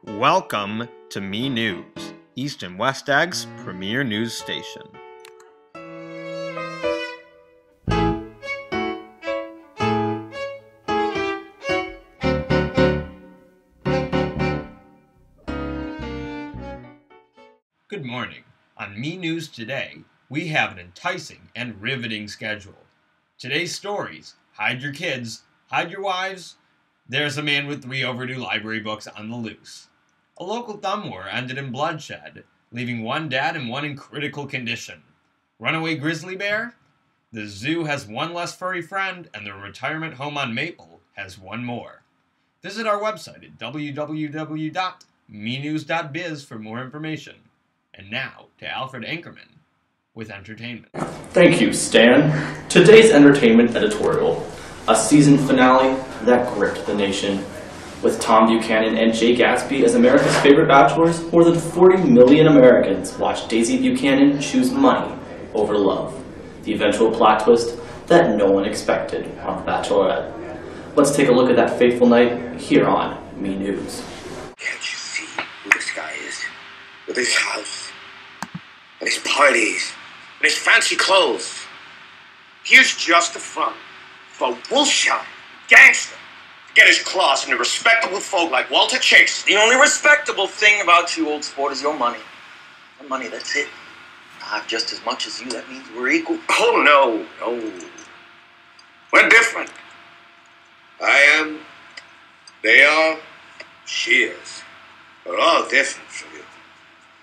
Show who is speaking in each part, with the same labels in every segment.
Speaker 1: Welcome to Me News, East and West Ag's premier news station. Good morning. On Me News today, we have an enticing and riveting schedule. Today's stories: hide your kids, hide your wives. There's a man with 3 overdue library books on the loose. A local thumb war ended in bloodshed, leaving 1 dead and 1 in critical condition. Runaway grizzly bear? The zoo has 1 less furry friend, and the retirement home on Maple has 1 more. Visit our website at www.menews.biz for more information. And now, to Alfred Ankerman with entertainment.
Speaker 2: Thank you, Stan. Today's entertainment editorial. A season finale that gripped the nation. With Tom Buchanan and Jay Gatsby as America's favorite bachelors, more than 40 million Americans watched Daisy Buchanan choose money over love. The eventual plot twist that no one expected on The Bachelorette. Let's take a look at that fateful night here on Me News.
Speaker 3: Can't you see who this guy is? With his house, and his parties, and his fancy clothes. Here's just the front for bullshit, gangster. Get his claws into respectable folk like Walter Chase.
Speaker 4: The only respectable thing about you, old sport, is your money. Your money, that's it. I have just as much as you. That means we're equal.
Speaker 3: Oh, no. We're different. I am, they are, she is. We're all different from you.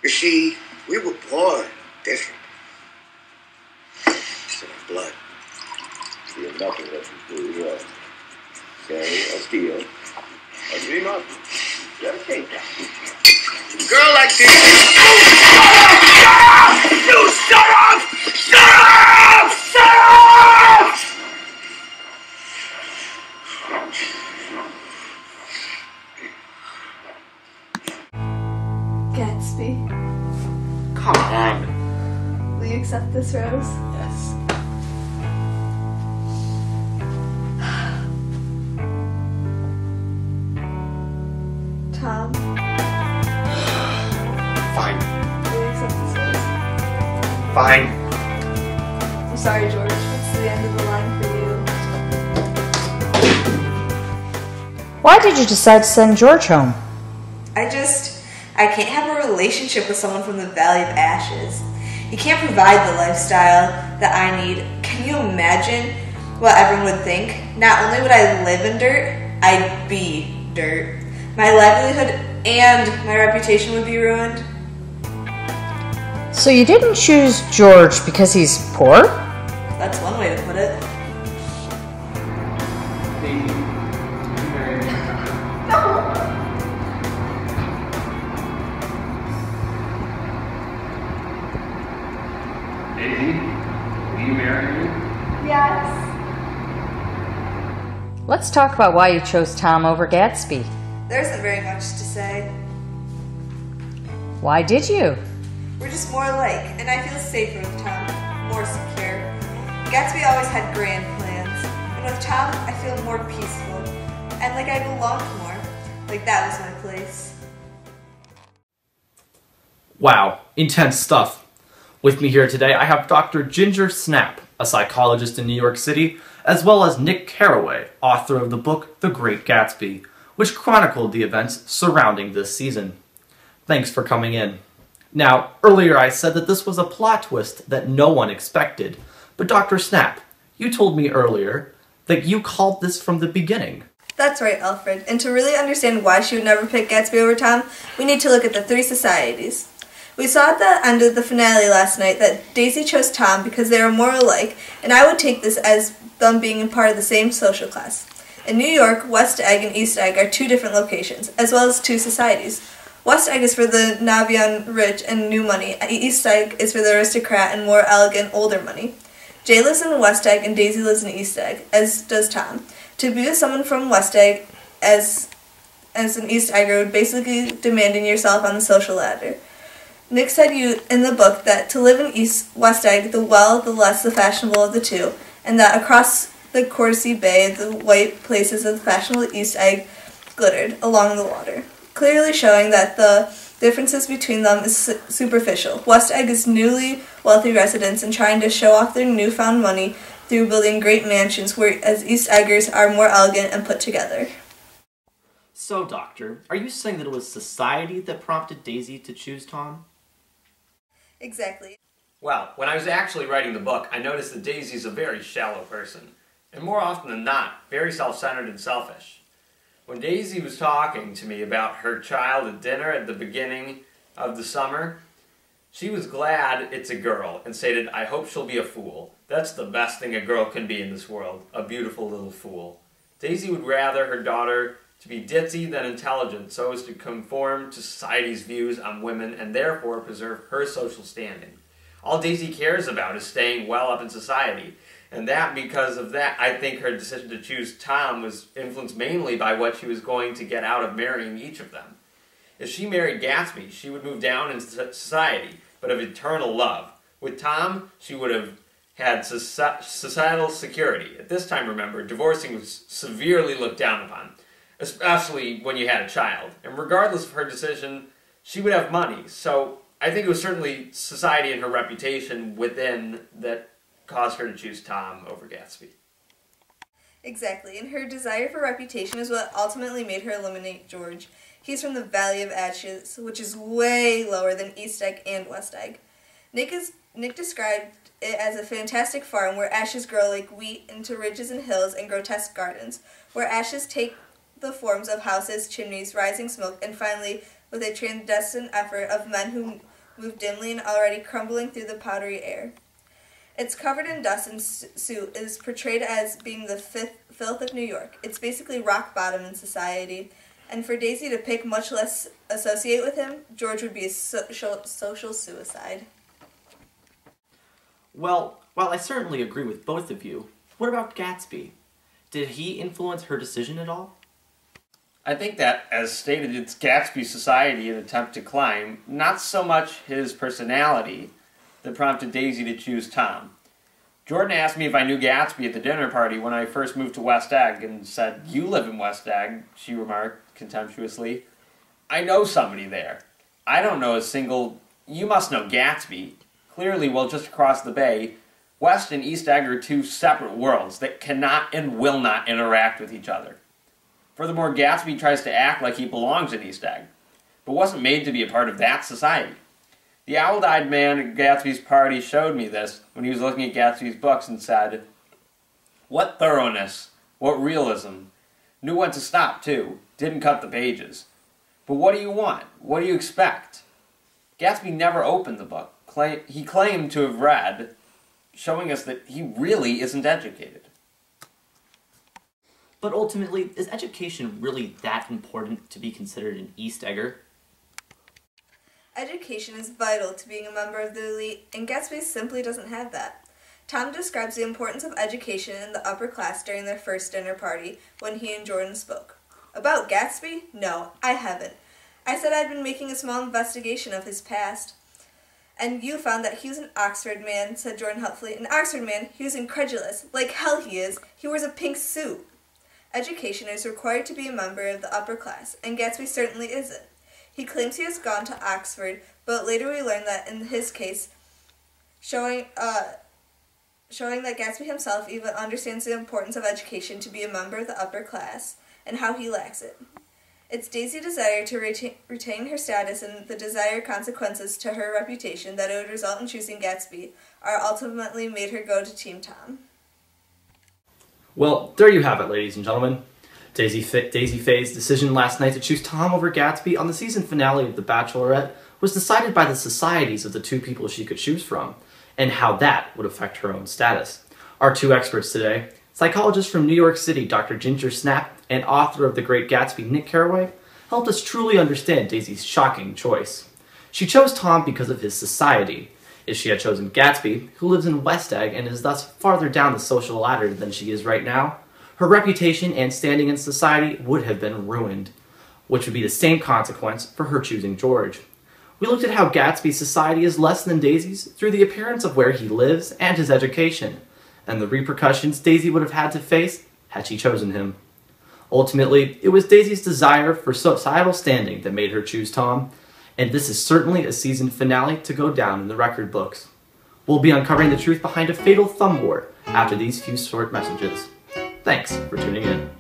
Speaker 3: You see, we were born different. It's in our blood. We have nothing left to do here. Say, a steal, a dream up. Just take that. Girl like this. You shut up! Shut up! Shut up!
Speaker 5: Gatsby,
Speaker 3: Come on.
Speaker 5: will you accept this rose?
Speaker 3: Yes.
Speaker 5: Tom,
Speaker 3: Fine.
Speaker 5: will you accept this rose?
Speaker 3: Fine.
Speaker 5: I'm sorry, George. It's the end of the line for you.
Speaker 6: Why did you decide to send George home?
Speaker 7: I can't have a relationship with someone from the Valley of Ashes. You can't provide the lifestyle that I need. Can you imagine what everyone would think? Not only would I live in dirt, I'd be dirt. My livelihood and my reputation would be ruined.
Speaker 6: So you didn't choose George because he's poor?
Speaker 7: That's one way to put it.
Speaker 2: Daisy, will you marry me?
Speaker 5: Yes.
Speaker 6: Let's talk about why you chose Tom over Gatsby.
Speaker 7: There isn't very much to say.
Speaker 6: Why did you?
Speaker 7: We're just more alike, and I feel safer with Tom, more secure. Gatsby always had grand plans, and with Tom, I feel more peaceful, and like I belonged more, like that was my place.
Speaker 2: Wow, intense stuff. With me here today, I have Dr. Ginger Snap, a psychologist in New York City, as well as Nick Carraway, author of the book The Great Gatsby, which chronicled the events surrounding this season. Thanks for coming in. Now, earlier I said that this was a plot twist that no one expected, but Dr. Snap, you told me earlier that you called this from the beginning.
Speaker 7: That's right, Alfred, and to really understand why she would never pick Gatsby over Tom, we need to look at the 3 societies. We saw at the end of the finale last night that Daisy chose Tom because they were more alike, and I would take this as them being a part of the same social class. In New York, West Egg and East Egg are 2 different locations, as well as 2 societies. West Egg is for the Navion rich and new money. East Egg is for the aristocrat and more elegant older money. Jay lives in West Egg and Daisy lives in East Egg, as does Tom. To be with someone from West Egg as an East Egger would basically demanding yourself on the social ladder. Nick said in the book that to live in West Egg, the less the fashionable of the 2, and that across the Courtesy Bay, the white places of the fashionable East Egg glittered along the water. clearly showing that the differences between them is superficial. West Egg is newly wealthy residents and trying to show off their newfound money through building great mansions, whereas East Eggers are more elegant and put together.
Speaker 2: So, Doctor, are you saying that it was society that prompted Daisy to choose Tom?
Speaker 7: Exactly.
Speaker 1: Well, when I was actually writing the book, I noticed that Daisy's a very shallow person, and more often than not, very self-centered and selfish. When Daisy was talking to me about her child at dinner at the beginning of the summer, she was glad it's a girl and stated, "I hope she'll be a fool. That's the best thing a girl can be in this world, a beautiful little fool." Daisy would rather her daughter to be ditzy than intelligent so as to conform to society's views on women and therefore preserve her social standing. All Daisy cares about is staying well up in society, and that because of that, I think her decision to choose Tom was influenced mainly by what she was going to get out of marrying each of them. If she married Gatsby, she would move down in society, but of eternal love. With Tom, she would have had societal security. At this time, remember, divorcing was severely looked down upon, especially when you had a child. And regardless of her decision, she would have money. So I think it was certainly society and her reputation within that caused her to choose Tom over Gatsby.
Speaker 7: Exactly, and her desire for reputation is what ultimately made her eliminate George. He's from the Valley of Ashes, which is way lower than East Egg and West Egg. Nick described it as a fantastic farm where ashes grow like wheat into ridges and hills and grotesque gardens, where ashes take the forms of houses, chimneys, rising smoke, and finally, with a transcendent effort of men who move dimly and already crumbling through the powdery air. It's covered in dust and soot is portrayed as being the filth of New York. It's basically rock bottom in society. And for Daisy to pick, much less associate with him, George would be a social suicide.
Speaker 2: Well, while I certainly agree with both of you, what about Gatsby? Did he influence her decision at all?
Speaker 1: I think that, as stated, it's Gatsby's society an attempt to climb, not so much his personality that prompted Daisy to choose Tom. Jordan asked me if I knew Gatsby at the dinner party when I first moved to West Egg and said, "You live in West Egg," she remarked contemptuously. "I know somebody there. I don't know a single... You must know Gatsby. Clearly, well, just across the bay, West and East Egg are two separate worlds that cannot and will not interact with each other. Furthermore, Gatsby tries to act like he belongs in East Egg, but wasn't made to be a part of that society. The owl-eyed man at Gatsby's party showed me this when he was looking at Gatsby's books and said, 'What thoroughness, what realism. Knew when to stop, too. Didn't cut the pages. But what do you want? What do you expect?' Gatsby never opened the book. He claimed to have read, showing us that he really isn't educated."
Speaker 2: But ultimately, is education really that important to be considered an East Egger?
Speaker 7: Education is vital to being a member of the elite, and Gatsby simply doesn't have that. Tom describes the importance of education in the upper class during their first dinner party when he and Jordan spoke. About Gatsby? No, I haven't. I said I'd been making a small investigation of his past. "And you found that he was an Oxford man," said Jordan helpfully. "An Oxford man? He was incredulous. Like hell he is. He wears a pink suit." Education is required to be a member of the upper class, and Gatsby certainly isn't. He claims he has gone to Oxford, but later we learn that in his case, showing that Gatsby himself even understands the importance of education to be a member of the upper class, and how he lacks it. It's Daisy's desire to retain her status and the desired consequences to her reputation that it would result in choosing Gatsby are ultimately made her go to Team Tom.
Speaker 2: Well, there you have it, ladies and gentlemen. Daisy Faye's decision last night to choose Tom over Gatsby on the season finale of The Bachelorette was decided by the societies of the two people she could choose from, and how that would affect her own status. Our two experts today, psychologist from New York City, Dr. Ginger Snap, and author of The Great Gatsby, Nick Carraway, helped us truly understand Daisy's shocking choice. She chose Tom because of his society. If she had chosen Gatsby, who lives in West Egg and is thus farther down the social ladder than she is right now, her reputation and standing in society would have been ruined, which would be the same consequence for her choosing George. We looked at how Gatsby's society is less than Daisy's through the appearance of where he lives and his education, and the repercussions Daisy would have had to face had she chosen him. Ultimately, it was Daisy's desire for societal standing that made her choose Tom, and this is certainly a season finale to go down in the record books. We'll be uncovering the truth behind a fatal thumb war after these few short messages. Thanks for tuning in.